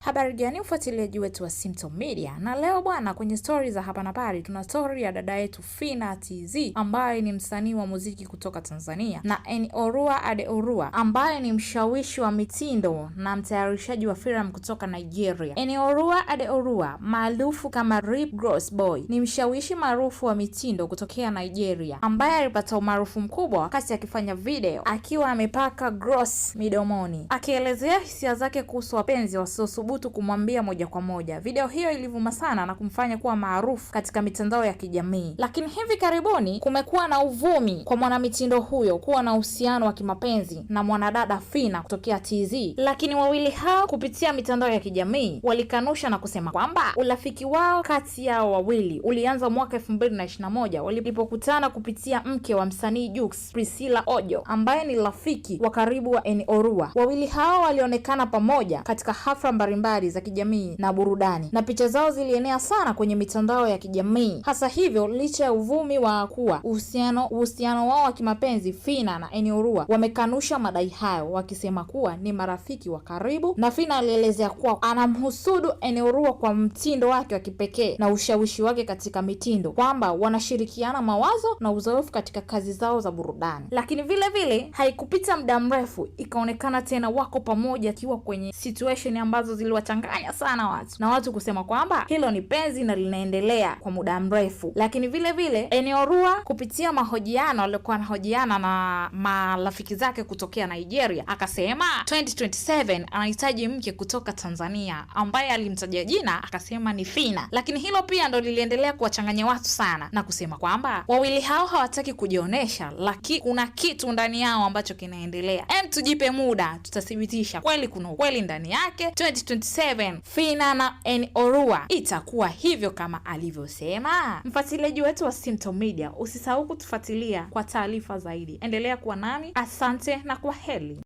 Habari gani ufuatiliaji wetu wa Simto Media, na leo bwana, kwenye story za hapa na pale tuna story ya dada yetu Phina TZ ambaye ni msanii wa muziki kutoka Tanzania, na Eniolua Adeorua ambaye ni mshawishi wa mitindo na mtayarishaji wa filamu kutoka Nigeria. Eniolua Adeorua maarufu kama Rip Gross Boy ni mshawishi maarufu wa mitindo kutokea Nigeria ambaye alipata umaarufu mkubwa wakati akifanya video akiwa amepaka gloss midomoni akielezea hisia zake kuhusu wapenzi wasiosubutu kumwambia moja kwa moja. Video hiyo ilivuma sana na kumfanya kuwa maarufu katika mitandao ya kijamii, lakini hivi karibuni kumekuwa na uvumi kwa mwanamitindo huyo kuwa na uhusiano wa kimapenzi na mwanadada Phina kutokea TZ, lakini wawili hao kupitia mitandao ya kijamii walikanusha na kusema kwamba urafiki wao kati yao wawili ulianza mwaka 2021 walipokutana kupitia mke wa msanii Jux, Priscilla Ojo, ambaye ni rafiki wa karibu wa Eniolua. Wawili hao walionekana pamoja katika hafla mbalimbali za kijamii na burudani, na picha zao zilienea sana kwenye mitandao ya kijamii. Hasa hivyo, licha ya uvumi wa kuwa uhusiano wao wa kimapenzi, Phina na Eniolua wamekanusha madai hayo, wakisema kuwa ni marafiki wa karibu, na Phina alielezea kuwa anamhusudu Eniolua kwa mtindo wake wa kipekee na ushawishi wake katika mitindo, kwamba wanashirikiana mawazo na uzoefu katika kazi zao za burudani. Lakini vile vile haikupita muda mrefu ikaonekana tena wako pamoja akiwa kwenye situation ambazo ziliwachanganya sana watu, na watu kusema kwamba hilo ni penzi na linaendelea kwa muda mrefu. Lakini vile vile Eniolua kupitia mahojiano alikuwa anahojiana na marafiki zake kutokea Nigeria akasema 2027 anahitaji mke kutoka Tanzania ambaye alimtaja jina akasema ni Phina. Lakini hilo pia ndo liliendelea kuwachanganya watu sana na kusema kwamba wawili hao hawataki kujionesha, lakini kuna kitu ndani yao ambacho kinaendelea. Tujipe muda, tutathibitisha kweli kuna ukweli ndani yake. 2027 Phina na Eniolua itakuwa hivyo kama alivyosema. Mfuatiliaji wetu wa Simto Media, usisahau kutufuatilia kwa taarifa zaidi. Endelea kuwa nami. Asante na kwaheri.